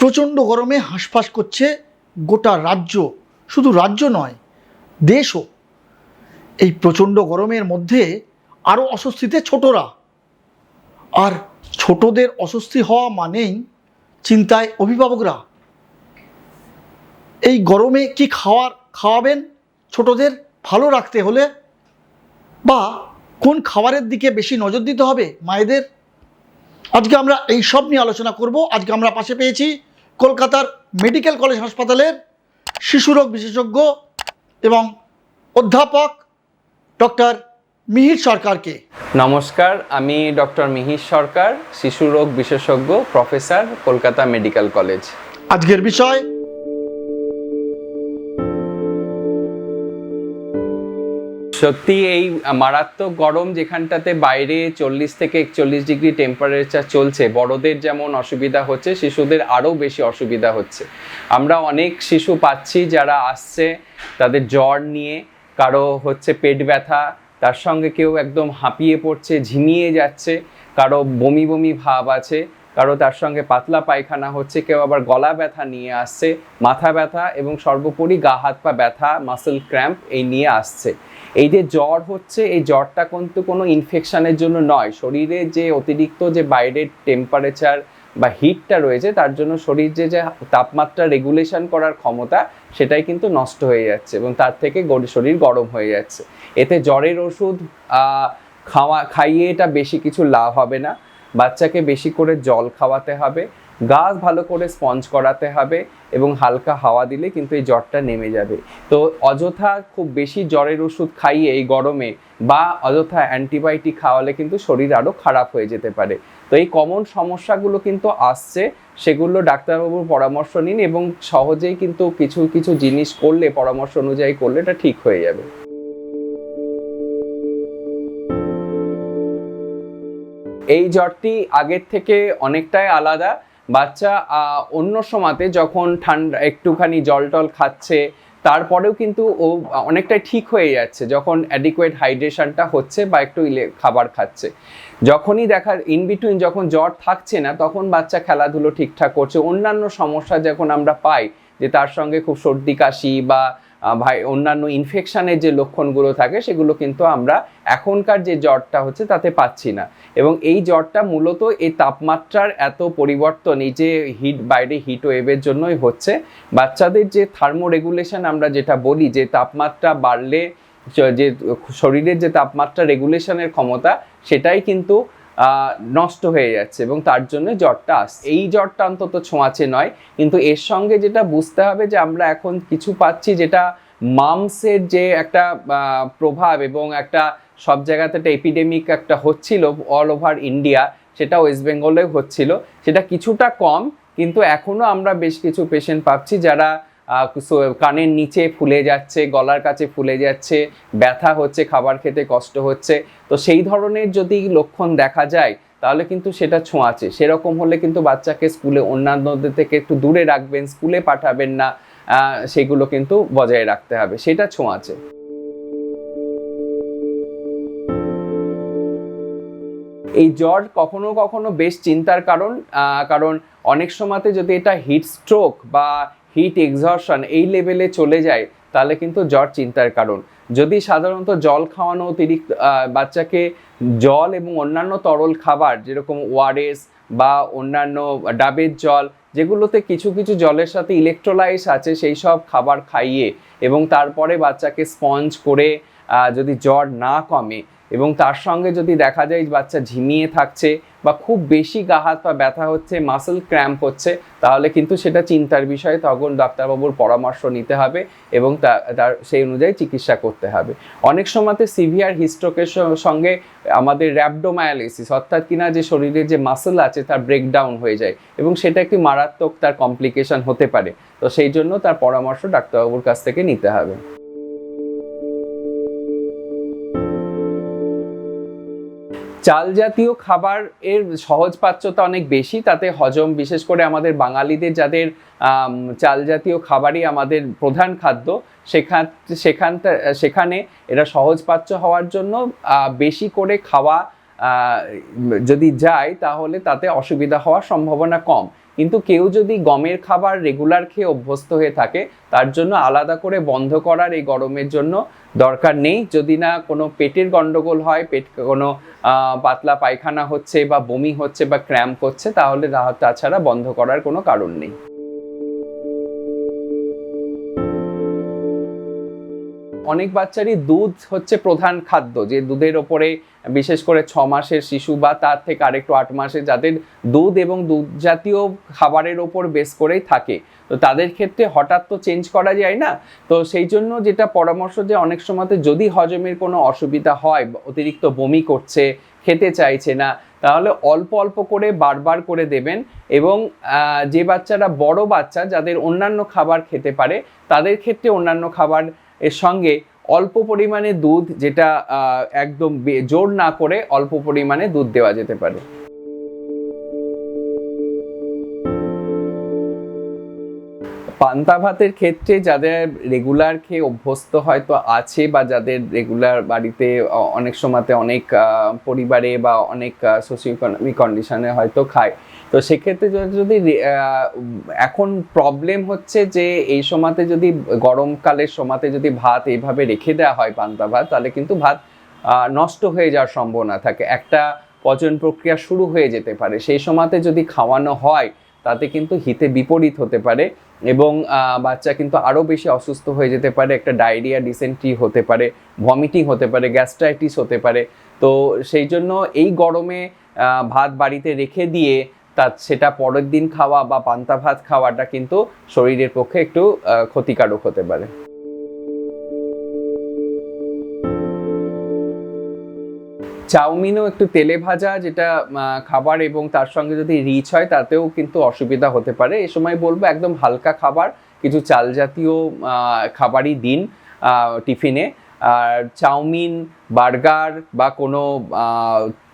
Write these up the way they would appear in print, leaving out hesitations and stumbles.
প্রচণ্ড গরমে হাঁসফাঁস করছে গোটা রাজ্য, শুধু রাজ্য নয় দেশও। এই প্রচণ্ড গরমের মধ্যে আরও অস্বস্তিতে ছোটরা, আর ছোটদের অস্বস্তি হওয়া মানেই চিন্তায় অভিভাবকরা। এই গরমে কি খাওয়াবেন ছোটদের ভালো রাখতে হলে, বা কোন খাবারের দিকে বেশি নজর দিতে হবে মায়েদের? আজকে আমরা এই সব নিয়ে আলোচনা করব। আজকে আমরা পাশে পেয়েছি কলকাতার মেডিকেল কলেজ হাসপাতালের শিশুরোগ বিশেষজ্ঞ এবং অধ্যাপক ডক্টর মিহির সরকারকে। নমস্কার, আমি ডক্টর মিহির সরকার, শিশুরোগ বিশেষজ্ঞ, প্রফেসর, কলকাতা মেডিকেল কলেজ। আজকের বিষয় সত্যি এই মারাত্মক গরম, যেখানটাতে বাইরে 40 থেকে 41 ডিগ্রি টেম্পারেচার চলছে, বড়দের যেমন অসুবিধা হচ্ছে, শিশুদের আরও বেশি অসুবিধা হচ্ছে। আমরা অনেক শিশু পাচ্ছি যারা আসছে তাদের জ্বর নিয়ে, কারো হচ্ছে পেট ব্যথা, তার সঙ্গে কেউ একদম হাঁপিয়ে পড়ছে, ঝিমিয়ে যাচ্ছে, কারো বমি বমি ভাব আছে, কারো তার সঙ্গে পাতলা পায়খানা হচ্ছে, কেউ আবার গলা ব্যথা নিয়ে আসছে, মাথা ব্যথা এবং সর্বোপরি গা হাত পা ব্যথা, মাসেল ক্র্যাম্প এই নিয়ে আসছে। এই যে জ্বর হচ্ছে, এই জ্বরটা কিন্তু কোনো ইনফেকশনের জন্য নয়। শরীরে যে অতিরিক্ত যে বাইরের টেম্পারেচার বা হিটটা রয়েছে, তার জন্য শরীর যে তাপমাত্রা রেগুলেশন করার ক্ষমতা, সেটাই কিন্তু নষ্ট হয়ে যাচ্ছে এবং তার থেকে শরীর গরম হয়ে যাচ্ছে। এতে জ্বরের ওষুধ খাইয়ে এটা বেশি কিছু লাভ হবে না। বাচ্চাকে বেশি করে জল খাওয়াতে হবে, গা ভালো করে স্পঞ্জ করাতে হবে এবং হালকা হাওয়া দিলে কিন্তু এই জ্বরটা নেমে যাবে। তো অযথা খুব বেশি জ্বরের ওষুধ খাইয়ে এই গরমে বা অযথা অ্যান্টিবায়োটিক খাওয়ালে কিন্তু শরীর আরও খারাপ হয়ে যেতে পারে। তো এই কমন সমস্যাগুলো কিন্তু আসছে, সেগুলো ডাক্তারবাবুর পরামর্শ নিন এবং সহজেই কিন্তু কিছু কিছু জিনিস করলে, পরামর্শ অনুযায়ী করলে এটা ঠিক হয়ে যাবে। এই জ্বরটি আগের থেকে অনেকটাই আলাদা। বাচ্চা অন্য সময়তে যখন ঠান্ডা একটুখানি জল টল খাচ্ছে, তারপরেও কিন্তু ও অনেকটাই ঠিক হয়ে যাচ্ছে যখন অ্যাডিকুয়েট হাইড্রেশনটা হচ্ছে বা একটু খাবার খাচ্ছে। যখনই দেখা ইন বিটুইন যখন জ্বর থাকছে না, তখন বাচ্চা খেলাধুলো ঠিকঠাক করছে। অন্যান্য সমস্যা যখন আমরা পাই যে তার সঙ্গে খুব সর্দি কাশি বা অন্যান্য ইনফেকশনের যে লক্ষণগুলো থাকে, সেগুলো কিন্তু আমরা এখনকার যে জ্বরটা হচ্ছে তাতে পাচ্ছি না। এবং এই জ্বরটা মূলত এই তাপমাত্রার এত পরিবর্তন, এই যে বাইরে হিট ওয়েভের জন্যই হচ্ছে। বাচ্চাদের যে থার্মো রেগুলেশন আমরা যেটা বলি, যে তাপমাত্রা বাড়লে যে শরীরের যে তাপমাত্রা রেগুলেশনের ক্ষমতা, সেটাই কিন্তু নষ্ট হয়ে যাচ্ছে এবং তার জন্য জ্বরটা আসছে। এই জ্বরটা অন্তত ছোঁয়াচে নয়, কিন্তু এর সঙ্গে যেটা বুঝতে হবে যে আমরা এখন কিছু পাচ্ছি যেটা মামসের যে একটা প্রভাব এবং একটা সব জায়গাতে একটা এপিডেমিক একটা হচ্ছিল অল ওভার ইন্ডিয়া, সেটা ওয়েস্ট বেঙ্গলেও হচ্ছিল। সেটা কিছুটা কম, কিন্তু এখনও আমরা বেশ কিছু পেশেন্ট পাচ্ছি যারা কানের নিচে ফুলে যাচ্ছে, গলার কাছে ফুলে যাচ্ছে, ব্যথা হচ্ছে, খাবার খেতে কষ্ট হচ্ছে। তো সেই ধরনের যদি লক্ষণ দেখা যায় তাহলে কিন্তু সেটা ছোঁয়াচে। সেরকম হলে কিন্তু বাচ্চাকে স্কুলে অন্যান্যদের থেকে একটু দূরে রাখবেন, স্কুলে পাঠাবেন না, সেগুলো কিন্তু বজায় রাখতে হবে, সেটা ছোঁয়াচে। এই জ্বর কখনো কখনো বেশ চিন্তার কারণ অনেক সময়তে যদি এটা হিট স্ট্রোক বা হিট এক্সহশন এই লেভেলে চলে যায়, তাহলে কিন্তু জ্বর চিন্তার কারণ। যদি সাধারণত জল খাওয়ানো অতিরিক্ত, বাচ্চাকে জল এবং অন্যান্য তরল খাবার যেরকম ওআরএস বা অন্যান্য ডাবের জল, যেগুলোতে কিছু কিছু জলের সাথে ইলেকট্রোলাইটস আছে, সেই সব খাবার খাইয়ে এবং তারপরে বাচ্চাকে স্পঞ্জ করে যদি জ্বর না কমে এবং তার সঙ্গে যদি দেখা যায় বাচ্চা ঝিমিয়ে থাকছে বা খুব বেশি গা হাত পা ব্যথা হচ্ছে, মাসেল ক্র্যাম্প হচ্ছে, তাহলে কিন্তু সেটা চিন্তার বিষয়। তখন ডাক্তারবাবুর পরামর্শ নিতে হবে এবং তার সেই অনুযায়ী চিকিৎসা করতে হবে। অনেক সময়তে সিভিয়ার হিস্ট্রোকের সঙ্গে আমাদের র্যাপডোমায়ালিসিস, অর্থাৎ কিনা যে শরীরের যে মাসেল আছে তার ব্রেকডাউন হয়ে যায় এবং সেটা একটি মারাত্মক তার কমপ্লিকেশন হতে পারে। তো সেই জন্য তার পরামর্শ ডাক্তারবাবুর কাছ থেকে নিতে হবে। চাল জাতীয় খাবার এর সহজপাচ্যতা অনেক বেশি, তাতে হজম, বিশেষ করে আমাদের বাঙালিদের যাদের চাল জাতীয় খাবারই আমাদের প্রধান খাদ্য, সেখানে এরা সহজপাচ্য হওয়ার জন্য বেশি করে খাওয়া যদি যায় তাহলে তাতে অসুবিধা হওয়ার সম্ভাবনা কম। কিন্তু কেউ যদি গমের খাবার রেগুলার খেয়ে অভ্যস্ত হয়ে থাকে, তার জন্য আলাদা করে বন্ধ করার এই গরমের জন্য দরকার নেই। যদি না কোনো পেটের গন্ডগোল হয়, কোনো পাতলা পায়খানা হচ্ছে বা বমি হচ্ছে বা ক্র্যাম্প হচ্ছে, তাহলে তাছাড়া বন্ধ করার কোনো কারণ নেই। অনেক বাচ্চারই দুধ হচ্ছে প্রধান খাদ্য, যে দুধের ওপরে বিশেষ করে 6 মাসের শিশু বা তার থেকে আরেকটু 8 মাসের যাদের দুধ এবং দুধ জাতীয় খাবারের ওপর বেস করেই থাকে, তো তাদের ক্ষেত্রে হঠাৎ তো চেঞ্জ করা যায় না। তো সেই জন্য যেটা পরামর্শ, যে অনেক সময়তে যদি হজমের কোনো অসুবিধা হয়, অতিরিক্ত বমি করছে, খেতে চাইছে না, তাহলে অল্প অল্প করে বারবার করে দেবেন। এবং যে বাচ্চারা বড় বাচ্চা, যাদের অন্যান্য খাবার খেতে পারে, তাদের ক্ষেত্রে অন্যান্য খাবার এর সঙ্গে অল্প পরিমাণে দুধ, যেটা একদম জোর না করে অল্প পরিমাণে দুধ দেওয়া যেতে পারে। পান্তা ভাতের ক্ষেত্রে যাদের রেগুলার খেয়ে অভ্যস্ত হয়তো আছে, বা যাদের রেগুলার বাড়িতে অনেক সময়তে অনেক পরিবারে বা অনেক সোশিও ইকোনমিক কন্ডিশনে হয়তো খায়, তো সেক্ষেত্রে যদি এখন প্রবলেম হচ্ছে যে এই সময়তে যদি গরমকালের সময়তে যদি ভাত এইভাবে রেখে দেওয়া হয় পান্তা ভাত, তাহলে কিন্তু ভাত নষ্ট হয়ে যাওয়ার সম্ভাবনা থাকে, একটা পচন প্রক্রিয়া শুরু হয়ে যেতে পারে। সেই সময়তে যদি খাওয়ানো হয়, তাতে কিন্তু হিতে বিপরীত হতে পারে এবং বাচ্চা কিন্তু আরও বেশি অসুস্থ হয়ে যেতে পারে। একটা ডায়রিয়া, ডিসেন্ট্রি হতে পারে, ভমিটিং হতে পারে, গ্যাস্ট্রাইটিস হতে পারে। তো সেই জন্য এই গরমে ভাত বাড়িতে রেখে দিয়ে সেটা পরের দিন খাওয়া বা পান্তা ভাত খাওয়াটা কিন্তু শরীরের পক্ষে একটু ক্ষতিকারক হতে পারে। চাউমিনও একটু তেলে ভাজা যেটা খাবার, এবং তার সঙ্গে যদি রিচ হয় তাতেও কিন্তু অসুবিধা হতে পারে। এ সময় বলবো একদম হালকা খাবার, কিছু চাল জাতীয় খাবারই দিন টিফিনে। আর চাউমিন, বার্গার বা কোনো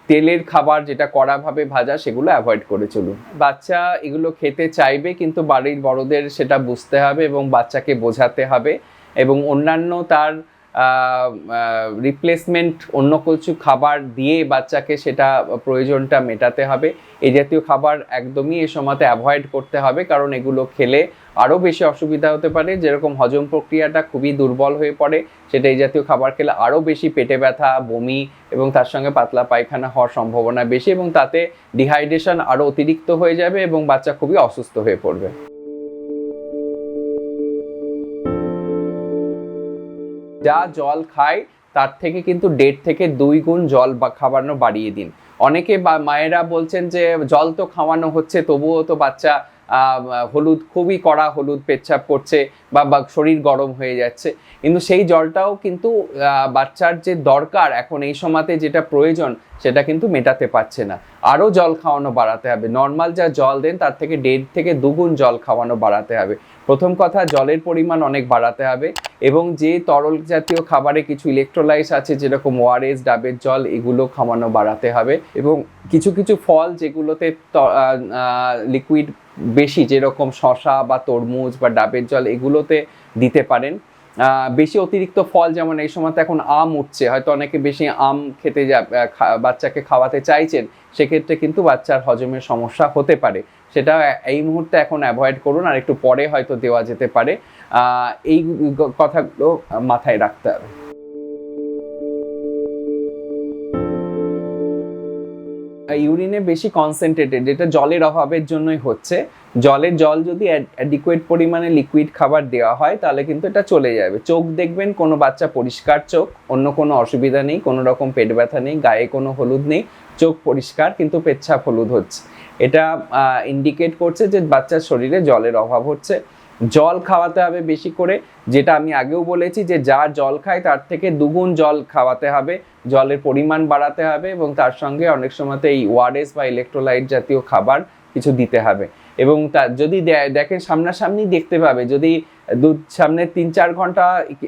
তেলের খাবার যেটা কড়াভাবে ভাজা, সেগুলো অ্যাভয়েড করে চলুন। বাচ্চা এগুলো খেতে চাইবে, কিন্তু বাড়ির বড়দের সেটা বুঝতে হবে এবং বাচ্চাকে বোঝাতে হবে, এবং অন্যান্য তার রিপ্লেসমেন্ট অন্য কিছু খাবার দিয়ে বাচ্চাকে সেটা প্রয়োজনটা মেটাতে হবে। এই জাতীয় খাবার একদমই এ সময়তে অ্যাভয়েড করতে হবে, কারণ এগুলো খেলে আরও বেশি অসুবিধা হতে পারে। যেরকম হজম প্রক্রিয়াটা খুবই দুর্বল হয়ে পড়ে, সেটা এই জাতীয় খাবার খেলে আরও বেশি পেটে ব্যথা, বমি এবং তার সঙ্গে পাতলা পায়খানা হওয়ার সম্ভাবনা বেশি, এবং তাতে ডিহাইড্রেশন আরও অতিরিক্ত হয়ে যাবে এবং বাচ্চা খুবই অসুস্থ হয়ে পড়বে। যা জল খায় তার থেকে কিন্তু 1.5 থেকে 2 গুণ জল খাওয়ানো বাড়িয়ে দিন। অনেকে মায়েরা বলছেন যে জল তো খাওয়ানো হচ্ছে, তবুও তো বাচ্চা হলুদ, খুবই কড়া হলুদ পেচ্ছাপ করছে বা শরীর গরম হয়ে যাচ্ছে, কিন্তু সেই জলটাও কিন্তু বাচ্চার যে দরকার এখন এই সময়তে যেটা প্রয়োজন, সেটা কিন্তু মেটাতে পারছে না। আরও জল খাওয়ানো বাড়াতে হবে, নর্মাল যা জল দেন তার থেকে 1.5 থেকে 2 গুণ জল খাওয়ানো বাড়াতে হবে। প্রথম কথা, জলের পরিমাণ অনেক বাড়াতে হবে, এবং যে তরল জাতীয় খাবারে কিছু ইলেকট্রোলাইটস আছে, যেরকম ওআরএস, ডাবের জল, এগুলো খাওয়ানো বাড়াতে হবে। এবং কিছু কিছু ফল যেগুলোতে লিকুইড বেশি, যেরকম শসা বা তরমুজ বা ডাবের জল, এগুলোতে দিতে পারেন। বেশি অতিরিক্ত ফল, যেমন এই সময়তে এখন আম উঠছে, হয়তো অনেকে বেশি আম খেতে বাচ্চাকে খাওয়াতে চাইছেন, সেক্ষেত্রে কিন্তু বাচ্চার হজমের সমস্যা হতে পারে। সেটা এই মুহূর্তে এখন অ্যাভয়েড করুন, আর একটু পরে হয়তো দেওয়া যেতে পারে। এই কথাগুলো মাথায় রাখতে হবে। ইউরিনে বেশি কনসেন্ট্রেটেড, যেটা জলের অভাবের জন্যই হচ্ছে। জল যদি অ্যাডিকুয়েট পরিমাণে লিকুইড খাবার দেওয়া হয়, তাহলে কিন্তু এটা চলে যাবে। চোখ দেখবেন কোনো বাচ্চা পরিষ্কার চোখ, অন্য কোনো অসুবিধা নেই, কোনো রকম পেট ব্যথা নেই, গায়ে কোনো হলুদ নেই, চোখ পরিষ্কার, কিন্তু পেচ্ছাপ হলুদ হচ্ছে, এটা ইন্ডিকেট করছে যে বাচ্চার শরীরে জলের অভাব হচ্ছে। জল খাওয়াতে হবে বেশি করে, যেটা আমি আগেও বলেছি যে যা জল খায় তার থেকে 2 গুণ জল খাওয়াতে হবে, জলের পরিমাণ বাড়াতে হবে, এবং তার সঙ্গে অনেক সময়তে এই ওআরএস বা ইলেকট্রোলাইট জাতীয় খাবার কিছু দিতে হবে। এবং যদি দেখেন সামনাসামনি দেখতে পাবে, যদি সামনে 3-4 ঘন্টা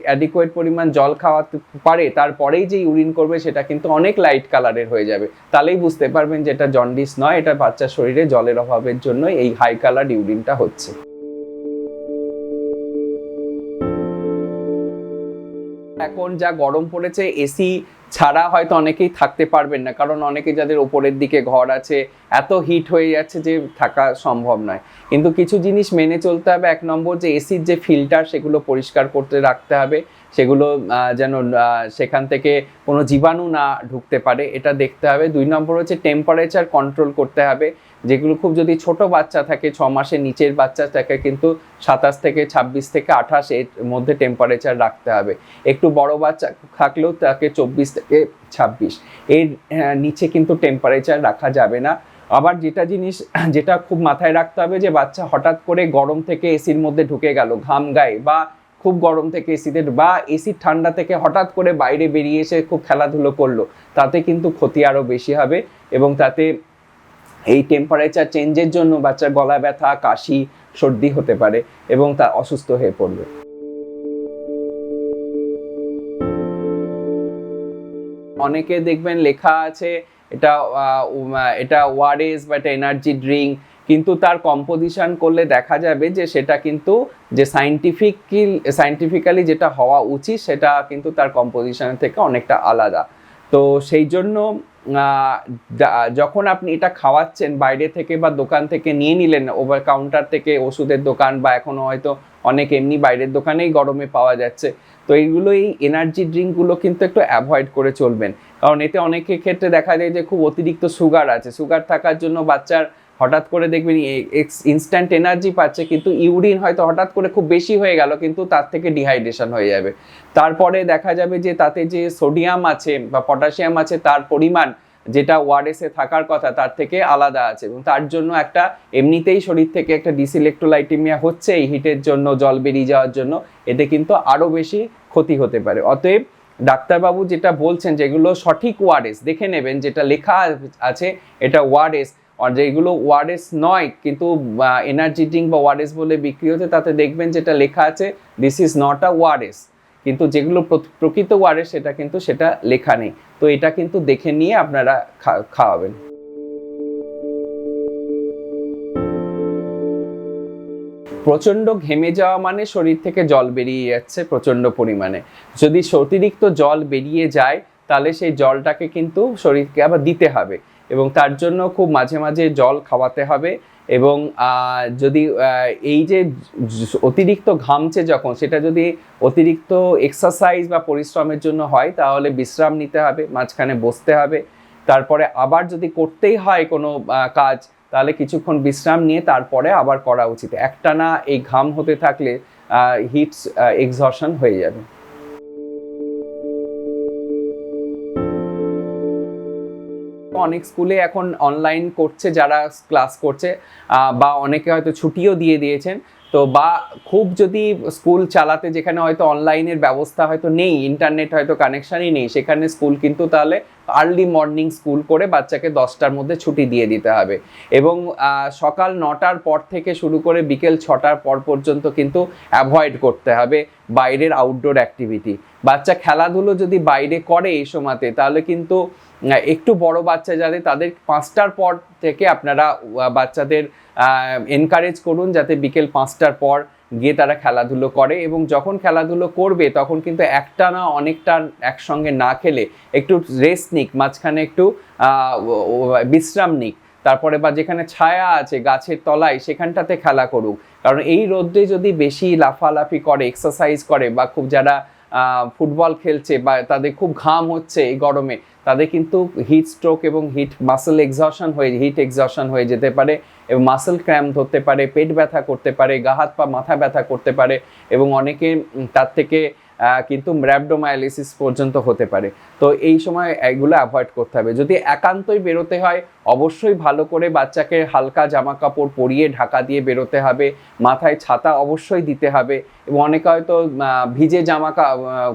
অ্যাডিকুয়েট পরিমাণ জল খাওয়াতে পারে, তারপরেই যে ইউরিন করবে সেটা কিন্তু অনেক লাইট কালারের হয়ে যাবে, তাহলেই বুঝতে পারবেন যে এটা জন্ডিস নয়, এটা বাচ্চার শরীরে জলের অভাবের জন্য এই হাই কালার ইউরিনটা হচ্ছে। এখন যা গরম পড়েছে, এসি ছাড়া হয়তো অনেকেই থাকতে পারবেন না, কারণ অনেকে যাদের ওপরের দিকে ঘর আছে এত হিট হয়ে যাচ্ছে যে থাকা সম্ভব নয়। কিন্তু কিছু জিনিস মেনে চলতে হবে। 1 নম্বর, যে এসির যে ফিল্টার সেগুলো পরিষ্কার করতে রাখতে হবে, সেগুলো যেন সেখান থেকে কোনো জীবাণু না ঢুকতে পারে এটা দেখতে হবে। 2 নম্বর হচ্ছে টেম্পারেচার কন্ট্রোল করতে হবে, যেগুলো খুব যদি ছোট বাচ্চা থাকে, 6 মাসের নিচের বাচ্চা থাকে, কিন্তু 27 থেকে 26 থেকে 28 এর মধ্যে টেম্পারেচার রাখতে হবে। একটু বড় বাচ্চা থাকলেও তাকে 24 থেকে 26 এর নিচে কিন্তু টেম্পারেচার রাখা যাবে না। আবার যেটা খুব মাথায় রাখতে হবে, যে বাচ্চা হঠাৎ করে গরম থেকে এসির মধ্যে ঢুকে গেল ঘাম গায়ে, বা খুব গরম থেকে এসিতে, বা এসির ঠান্ডা থেকে হঠাৎ করে বাইরে বেরিয়ে এসে খুব খেলাধুলো করলো, তাতে কিন্তু ক্ষতি আরও বেশি হবে। এবং তাতে এই টেম্পারেচার চেঞ্জের জন্য বাচ্চার গলা ব্যথা, কাশি, সর্দি হতে পারে এবং তা অসুস্থ হয়ে পড়বে। অনেকে দেখবেন লেখা আছে এটা ওআরএস বা এটা এনার্জি ড্রিঙ্ক, কিন্তু তার কম্পোজিশন করলে দেখা যাবে যে সেটা কিন্তু যে সাইন্টিফিক্যালি যেটা হওয়া উচিত সেটা কিন্তু তার কম্পোজিশন থেকে অনেকটা আলাদা। তো সেই জন্য যখন আপনি এটা খাওয়াচ্ছেন বাইরে থেকে বা দোকান থেকে নিয়ে নিলেন, ওভার কাউন্টার থেকে, ওষুধের দোকান, বা এখনও হয়তো অনেক এমনি বাইরের দোকানেই গরমে পাওয়া যাচ্ছে, তো এইগুলো, এই এনার্জি ড্রিঙ্কগুলো কিন্তু একটু অ্যাভয়েড করে চলবেন। কারণ এতে অনেকের ক্ষেত্রে দেখা যায় যে খুব অতিরিক্ত সুগার আছে, সুগার থাকার জন্য বাচ্চার হঠাৎ করে দেখবেন ইনস্ট্যান্ট এনার্জি পাচ্ছে, কিন্তু ইউরিন হয়তো হঠাৎ করে খুব বেশি হয়ে গেল, কিন্তু তার থেকে ডিহাইড্রেশন হয়ে যাবে। তারপরে দেখা যাবে যে তাতে যে সোডিয়াম আছে বা পটাশিয়াম আছে তার পরিমাণ যেটা ওআরএস এ থাকার কথা তার থেকে আলাদা আছে, এবং তার জন্য একটা এমনিতেই শরীর থেকে একটা ডিসইলেক্ট্রোলাইটেমিয়া হচ্ছে এই হিটের জন্য, জল বেরিয়ে যাওয়ার জন্য, এতে কিন্তু আরও বেশি ক্ষতি হতে পারে। অতএব ডাক্তারবাবু যেটা বলছেন, যেগুলো সঠিক ওআরএস দেখে নেবেন, যেটা লেখা আছে এটা ওআরএস, আর যেগুলো ওআরএস নয় কিন্তু এনার্জি ড্রিঙ্ক বা ওআরএস বলে বিক্রি হচ্ছে, তাতে দেখবেন যেটা লেখা আছে this is not a ORS, কিন্তু যেগুলো প্রকৃত ওআরএস সেটা লেখা নেই। তো এটা কিন্তু দেখে নিয়ে আপনারা খাওয়াবেন। প্রচণ্ড ঘেমে যাওয়া মানে শরীর থেকে জল বেরিয়ে যাচ্ছে প্রচণ্ড পরিমাণে। যদি অতিরিক্ত জল বেরিয়ে যায় তাহলে সেই জলটাকে কিন্তু শরীরকে আবার দিতে হবে, এবং তার জন্য খুব মাঝে মাঝে জল খাওয়াতে হবে। এবং যদি এই যে অতিরিক্ত ঘামছে যখন, সেটা যদি অতিরিক্ত এক্সারসাইজ বা পরিশ্রমের জন্য হয়, তাহলে বিশ্রাম নিতে হবে, মাঝখানে বসতে হবে। তারপরে আবার যদি করতেই হয় কোনো কাজ, তাহলে কিছুক্ষণ বিশ্রাম নিয়ে তারপরে আবার করা উচিত। একটানা এই ঘাম হতে থাকলে হিট এক্সহশন হয়ে যাবে। অনেক স্কুলে এখন অনলাইন করছে, যারা ক্লাস করছে, বা অনেকে হয়তো ছুটিও দিয়ে দিয়েছেন। তো বা খুব যদি স্কুল চালাতে, যেখানে হয়তো অনলাইনের ব্যবস্থা হয়তো নেই, ইন্টারনেট হয়তো কানেকশানই নেই, সেখানে স্কুল কিন্তু তাহলে আর্লি মর্নিং স্কুল করে বাচ্চাকে 10টার মধ্যে ছুটি দিয়ে দিতে হবে। এবং সকাল 9টার পর থেকে শুরু করে বিকেল 6টার পর পর্যন্ত কিন্তু অ্যাভয়েড করতে হবে বাইরের আউটডোর অ্যাক্টিভিটি। বাচ্চা খেলাধুলো যদি বাইরে করে এই সময়তে, তাহলে কিন্তু একটু বড় বাচ্চা যাদের, তাদের 5টার পর থেকে আপনারা বাচ্চাদের এনকারেজ করুন যাতে বিকেল 5টার পর গিয়ে তারা খেলাধুলো করে। এবং যখন খেলাধুলো করবে তখন কিন্তু একটা না অনেকটা একসঙ্গে না খেলে একটু রেস্ট নিক, মাঝখানে একটু বিশ্রাম নিক, তারপরে বা যেখানে ছায়া আছে গাছের তলায় সেখানটাতে খেলা করুক। কারণ এই রোদ্রে যদি বেশি লাফালাফি করে, এক্সারসাইজ করে, বা খুব যারা ফুটবল খেলছে বা তাদের খুব ঘাম হচ্ছে এই গরমে, তাদের কিন্তু হিট স্ট্রোক এবং হিট এক্সহশন হয়ে যেতে পারে, এবং মাসেল ক্র্যাম্প ধরতে পারে, পেট ব্যথা করতে পারে, গা হাত পা মাথা ব্যথা করতে পারে, এবং অনেকে তার থেকে কিন্তু র্যাবডোমায়ালিসিস পর্যন্ত হতে পারে। তো এই সময় এগুলো অ্যাভয়েড করতে হবে। যদি একান্তই বেরোতে হয়, অবশ্যই ভালো করে বাচ্চাকে হালকা জামা কাপড় পরিয়ে ঢাকা দিয়ে বেরোতে হবে, মাথায় ছাতা অবশ্যই দিতে হবে। এবং অনেকে হয়তো ভিজে জামা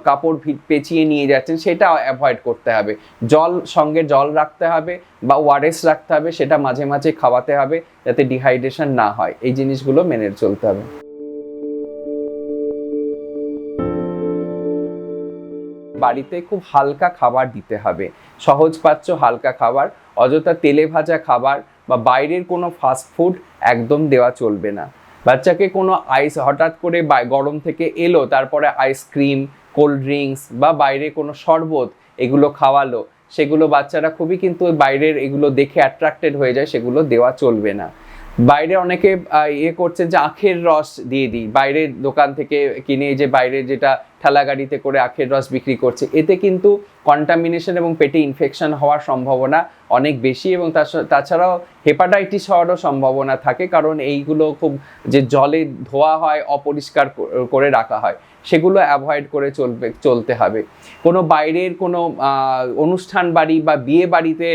কাপড় পেঁচিয়ে নিয়ে যাচ্ছেন, সেটা অ্যাভয়েড করতে হবে। সঙ্গে জল রাখতে হবে বা ওআরএস রাখতে হবে, সেটা মাঝে মাঝে খাওয়াতে হবে যাতে ডিহাইড্রেশন না হয়। এই জিনিসগুলো মেনে চলতে হবে। বাড়িতে খুব হালকা খাবার দিতে হবে, সহজপাচ্য হালকা খাবার। অযথা তেলে ভাজা খাবার বা বাইরের কোনো ফাস্ট ফুড একদম দেওয়া চলবে না। বাচ্চাকে কোনো হঠাৎ করে গরম থেকে এলো, তারপরে আইসক্রিম, কোল্ড ড্রিঙ্কস বা বাইরে কোনো শরবত এগুলো খাওয়ালো, সেগুলো বাচ্চারা খুবই কিন্তু ওই বাইরের এগুলো দেখে অ্যাট্রাক্টেড হয়ে যায়, সেগুলো দেওয়া চলবে না। বাইরে অনেকে করছে যে আখের রস দিয়ে দিই, বাইরের দোকান থেকে কিনে যে বাইরে যেটা ঠেলা গাড়িতে করে আখের রস বিক্রি করছে, এতে কিন্তু কন্টামিনেশন এবং পেটে ইনফেকশন হওয়ার সম্ভাবনা অনেক বেশি, এবং তাছাড়াও হেপাটাইটিস হওয়ারও সম্ভাবনা থাকে, কারণ এইগুলো খুব যে জলে ধোয়া হয়, অপরিষ্কার করে রাখা হয়, সেগুলো অ্যাভয়েড করে চলতে হবে। কোনো বাইরের কোনো অনুষ্ঠান বাড়ি বা বিয়ে বাড়িতে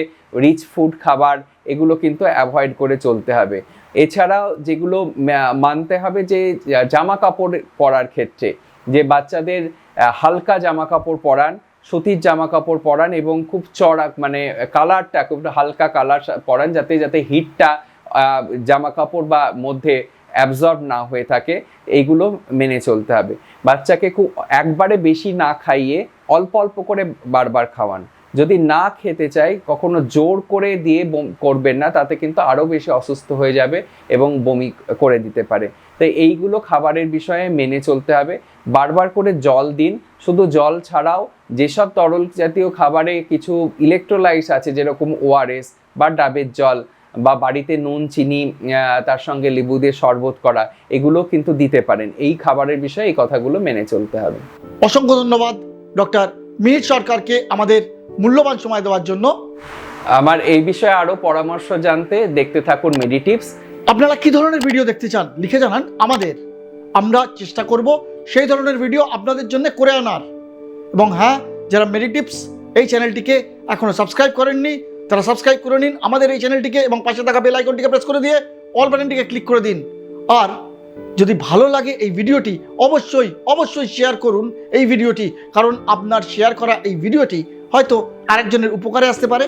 রিচ ফুড খাবার এগুলো কিন্তু অ্যাভয়েড করে চলতে হবে। এছাড়াও যেগুলো মানতে হবে যে জামা কাপড় পরার ক্ষেত্রে যে বাচ্চাদের হালকা জামা কাপড় পরান, সুতির জামা কাপড় পরান এবং খুব চড়া মানে কালারটা খুব হালকা কালার পরান, যাতে হিটটা জামা কাপড় বা মধ্যে অ্যাবজর্ব না হয়ে থাকে, এইগুলো মেনে চলতে হবে। বাচ্চাকে খুব একবারে বেশি না খাইয়ে অল্প অল্প করে বারবার খাওয়ান। যদি না খেতে চাই কখনো জোর করে দিয়ে করবেন না, তাতে কিন্তু আরও বেশি অসুস্থ হয়ে যাবে এবং বমি করে দিতে পারে। তাই এইগুলো খাবারের বিষয়ে মেনে চলতে হবে। বারবার করে জল দিন, শুধু জল ছাড়াও যেসব তরল জাতীয় খাবারে কিছু ইলেকট্রোলাইটস আছে, যেরকম ওআরএস বা ডাবের জল বা বাড়িতে নুন চিনি তার সঙ্গে লেবু দিয়ে শরবত করা, এগুলো কিন্তু দিতে পারেন। এই খাবারের বিষয়ে এই কথাগুলো মেনে চলতে হবে। অসংখ্য ধন্যবাদ ডক্টর মিহির সরকারকে আমাদের মূল্যবান সময় দেওয়ার জন্য। আমার এই বিষয়ে আরও পরামর্শ জানতে দেখতে থাকুন মেডিটিপস। আপনারা কি ধরনের ভিডিও দেখতে চান লিখে জানান আমাদের, আমরা চেষ্টা করব সেই ধরনের ভিডিও আপনাদের জন্য করে আনার। এবং হ্যাঁ, যারা মেডিটিপস এই চ্যানেলটিকে এখনও সাবস্ক্রাইব করেননি তারা সাবস্ক্রাইব করে নিন আমাদের এই চ্যানেলটিকে, এবং পাশে থাকা বেল আইকনটিকে প্রেস করে দিয়ে অল বাটনটিকে ক্লিক করে দিন। আর যদি ভালো লাগে এই ভিডিওটি অবশ্যই শেয়ার করুন এই ভিডিওটি, কারণ আপনার শেয়ার করা এই ভিডিওটি হয়তো আরেকজনের উপকারে আসতে পারে।